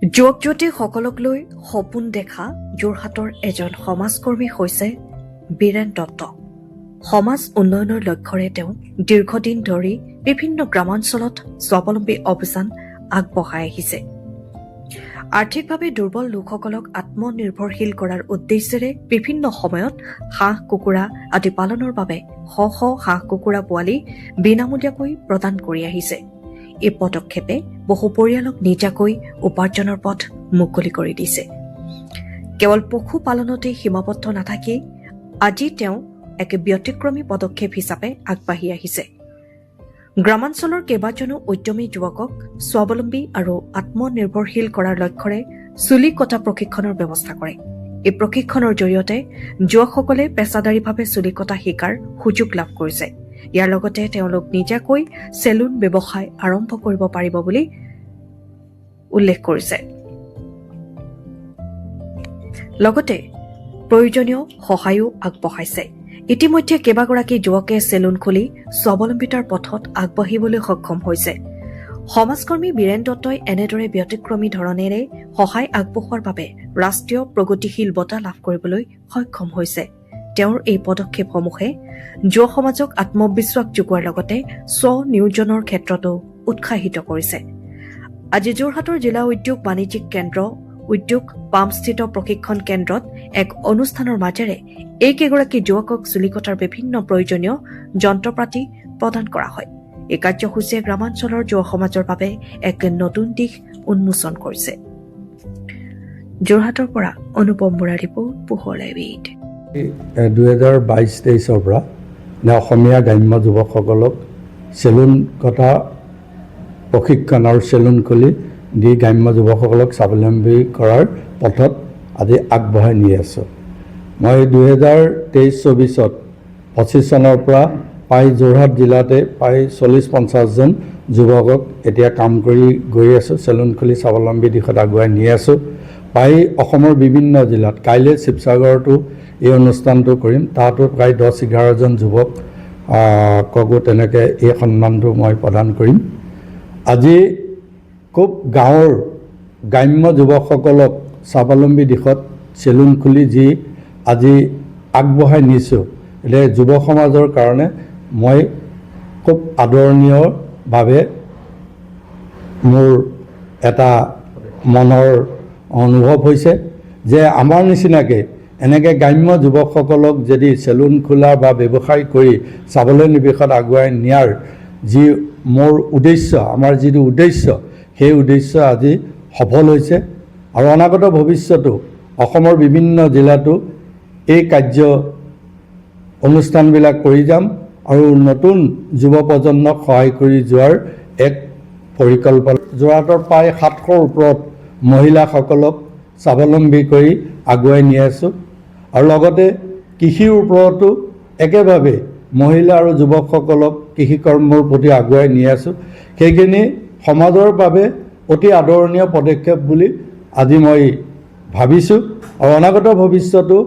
যুৱক যুৱতীসকলক লৈ সপোন দেখা যোৰহাটৰ এজন সমাজকৰ্মী হৈছে বীৰেন দত্ত। সমাজ উন্নয়নৰ লক্ষ্যৰে তেওঁ দীৰ্ঘদিন ধৰি বিভিন্ন গ্ৰামাঞ্চলত স্বাৱলম্বী অভিযান আগবঢ়াই আহিছে। আৰ্থিকভাৱে দুৰ্বল লোকসকলক আত্মনিৰ্ভৰশীল কৰাৰ উদ্দেশ্যেৰে বিভিন্ন সময়ত হাঁহ কুকুৰা আদি পালনৰ বাবে শ শ হাঁহ কুকুৰা পোৱালি বিনামূলীয়াকৈ প্ৰদান কৰি আহিছে। এই পদক্ষেপে বহু পৰিয়ালক নিজাকৈ উপাৰ্জনৰ পথ মুকলি কৰি দিছে। কেৱল পশুপালনতেই সীমাবদ্ধ নাথাকি আজি তেওঁ এক ব্যতিক্ৰমী পদক্ষেপ হিচাপে আগবাঢ়ি আহিছে। গ্ৰামাঞ্চলৰ কেইবাজনো উদ্যমী যুৱকক স্বাৱলম্বী আৰু আত্মনিৰ্ভৰশীল কৰাৰ লক্ষ্যৰে চুলি কটা প্ৰশিক্ষণৰ ব্যৱস্থা কৰে। এই প্ৰশিক্ষণৰ জৰিয়তে যুৱকসকলে পেছাদাৰীভাৱে চুলি কটা শিকাৰ সুযোগ লাভ কৰিছে। ইয়াৰ লগতে তেওঁলোক নিজাকৈ চেলুন ব্যৱসায় আৰম্ভ কৰিব পাৰিব বুলি উল্লেখ কৰিছে। লগতে প্ৰয়োজনীয় সহায়ো আগবঢ়াইছে। ইতিমধ্যে কেইবাগৰাকী যুৱকে চেলুন খুলি স্বাৱলম্বিতাৰ পথত আগবাঢ়িবলৈ সক্ষম হৈছে। সমাজকৰ্মী বীৰেন দত্তই এনেদৰে ব্যতিক্ৰমী ধৰণেৰে সহায় আগবঢ়োৱাৰ বাবে ৰাষ্ট্ৰীয় প্ৰগতিশীল বঁটা লাভ কৰিবলৈ সক্ষম হৈছে। তেওঁৰ এই পদক্ষেপসমূহে যুৱ সমাজক আত্মবিশ্বাস যোগোৱাৰ লগতে স্ব-নিয়োজনৰ ক্ষেত্ৰতো উৎসাহিত কৰিছে। আজি যোৰহাটৰ জিলা উদ্যোগ বাণিজ্যিক কেন্দ্ৰ উদ্যোগ পামস্থিত প্ৰশিক্ষণ কেন্দ্ৰত এক অনুষ্ঠানৰ মাজেৰে এইকেইগৰাকী যুৱকক চুলি কটাৰ বিভিন্ন প্ৰয়োজনীয় যন্ত্ৰপাতি প্ৰদান কৰা হয়। এই কাৰ্যসূচীয়ে গ্ৰামাঞ্চলৰ যুৱ সমাজৰ বাবে এক নতুন দিশ উন্মোচন কৰিছে। যোৰহাটৰ পৰা অনুপম বৰাৰ ৰিপৰ্ট, পোহৰ লাইভ। 2022-23 পৰা অসমীয়া গ্ৰাম্য যুৱকসকলক চেলুন কটা প্ৰশিক্ষণ আৰু চেলুন খুলি দি গ্ৰাম্য যুৱকসকলক স্বাৱলম্বী কৰাৰ পথত আজি আগবঢ়াই নি আছোঁ। মই 2023-24 25 চনৰ পৰা প্ৰায় যোৰহাট জিলাতে প্ৰায় 40-50জন যুৱকক এতিয়া কাম কৰি গৈ আছোঁ। চেলুন খুলি স্বাৱলম্বী দিশত আগুৱাই নি আছোঁ। প্ৰায় অসমৰ বিভিন্ন জিলাত কাইলৈ শিৱসাগৰতো এই অনুষ্ঠানটো কৰিম। তাতো প্ৰায় 10-11জন যুৱককো তেনেকৈ এই সন্মানটো মই প্ৰদান কৰিম। আজি খুব গাঁৱৰ গ্ৰাম্য যুৱকসকলক স্বাৱলম্বী দিশত চেলুন খুলি যি আজি আগবঢ়াই নিছোঁ, এতিয়া যুৱ সমাজৰ কাৰণে মই খুব আদৰণীয়ভাৱে মোৰ এটা মনৰ অনুভৱ হৈছে যে আমাৰ নিচিনাকৈ এনেকৈ গ্ৰাম্য যুৱকসকলক যদি চেলুন খোলা বা ব্যৱসায় কৰি স্বাৱলম্বী দিশত আগুৱাই নিয়াৰ যি মোৰ উদ্দেশ্য, আমাৰ যিটো উদ্দেশ্য, সেই উদ্দেশ্য আজি সফল হৈছে। আৰু অনাগত ভৱিষ্যতো অসমৰ বিভিন্ন জিলাতো এই কাৰ্য অনুষ্ঠানবিলাক কৰি যাম আৰু নতুন যুৱ প্ৰজন্মক সহায় কৰি যোৱাৰ এক পৰিকল্পনা। যোৰহাটৰ প্ৰায় 700ৰ ওপৰত মহিলাসকলক স্বাৱলম্বী কৰি আগুৱাই নি আছোঁ আৰু লগতে কৃষিৰ ওপৰতো একেভাৱে মহিলা আৰু যুৱকসকলক কৃষি কৰ্মৰ প্ৰতি আগুৱাই নি আছোঁ। সেইখিনি সমাজৰ বাবে অতি আদৰণীয় পদক্ষেপ বুলি আজি মই ভাবিছোঁ আৰু অনাগত ভৱিষ্যতো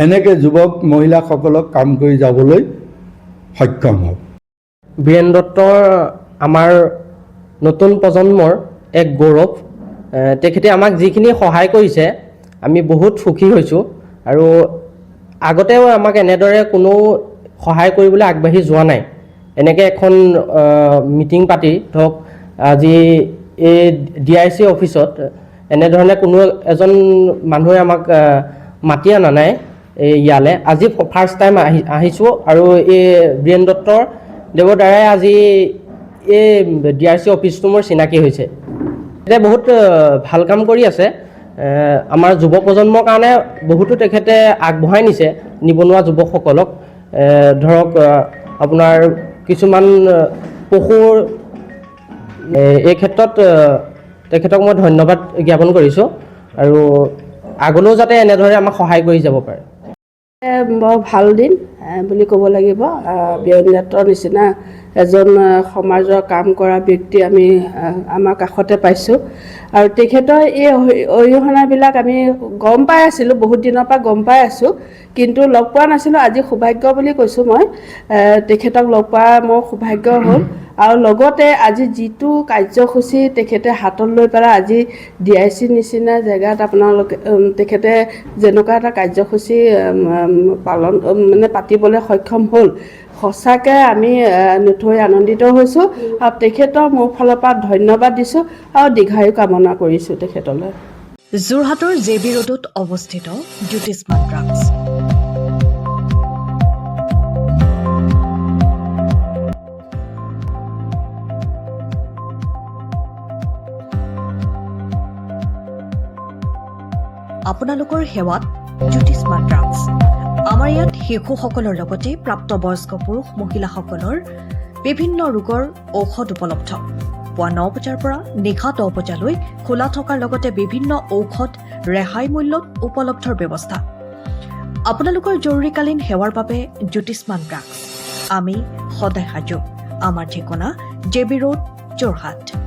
এনেকৈ যুৱক মহিলাসকলক কাম কৰি যাবলৈ সক্ষম হ'ব। বীৰেন দত্ত আমাৰ নতুন প্ৰজন্মৰ এক গৌৰৱ। তেখেতে আমাক যিখিনি সহায় কৰিছে আমি বহুত সুখী হৈছোঁ আৰু আগতেও আমাক এনেদৰে কোনো সহায় কৰিবলৈ আগবাঢ়ি যোৱা নাই। এনেকৈ এখন মিটিং পাতি ধৰক আজি এই DIC অফিচত এনেধৰণে কোনো এজন মানুহে আমাক মাতি অনা নাই ইয়ালৈ। আজি ফাৰ্ষ্ট টাইম আহিছোঁ আৰু এই বীৰেন দত্তৰ দেৱৰ দ্বাৰাই আজি এই DIC অফিচটো মোৰ চিনাকি হৈছে। এতিয়া বহুত ভাল কাম কৰি আছে। আমাৰ যুৱ প্ৰজন্মৰ কাৰণে বহুতো তেখেতে আগবঢ়াই নিছে নিবনুৱা যুৱকসকলক। ধৰক আপোনাৰ কিছুমান পশুৰ এই ক্ষেত্ৰত তেখেতক মই ধন্যবাদ জ্ঞাপন কৰিছোঁ আৰু আগলৈও যাতে এনেদৰে আমাক সহায় কৰি যাব পাৰে। বৰ ভাল দিন বুলি ক'ব লাগিব। বীৰেন দত্তৰ নিচিনা এজন সমাজৰ কাম কৰা ব্যক্তি আমি আমাৰ কাষতে পাইছোঁ আৰু তেখেতৰ এই অৰিহণাবিলাক আমি গম পাই আছিলোঁ, বহুত দিনৰ পৰা গম পাই আছোঁ, কিন্তু লগ পোৱা নাছিলোঁ। আজি সৌভাগ্য বুলি কৈছোঁ মই, তেখেতক লগ পোৱা মোৰ সৌভাগ্য হ'ল আৰু লগতে আজি যিটো কাৰ্যসূচী তেখেতে হাতত লৈ পেলাই আজি DIC নিচিনা জেগাত আপোনালোকে তেখেতে যেনেকুৱা এটা কাৰ্যসূচী পালন মানে পাতিবলৈ সক্ষম হ'ল, সঁচাকৈ আমি নথৈ আনন্দিত হৈছোঁ আৰু তেখেতৰ মোৰ ফালৰ পৰা ধন্যবাদ দিছোঁ আৰু দীৰ্ঘায়ু কামনা কৰিছোঁ তেখেতলৈ। যোৰহাটৰ JB ৰোডত অৱস্থিত জ্যোতিষ্মান ড্ৰাগছ। আপোনালোকৰ সেৱাত জ্যোতিষ্মান ড্ৰাগছ। আমাৰ ইয়াত শিশুসকলৰ লগতে প্ৰাপ্তবয়স্ক পুৰুষ মহিলাসকলৰ বিভিন্ন ৰোগৰ ঔষধ উপলব্ধ। পুৱা 9 বজাৰ পৰা নিশা 10 বজালৈ খোলা থকাৰ লগতে বিভিন্ন ঔষধ ৰেহাই মূল্যত উপলব্ধৰ ব্যৱস্থা। আপোনালোকৰ জৰুৰীকালীন সেৱাৰ বাবে জ্যোতিষ্মান ড্ৰাগছ। আমি সদায় সাজু। আমাৰ ঠিকনা JB ৰোড, যোৰহাট।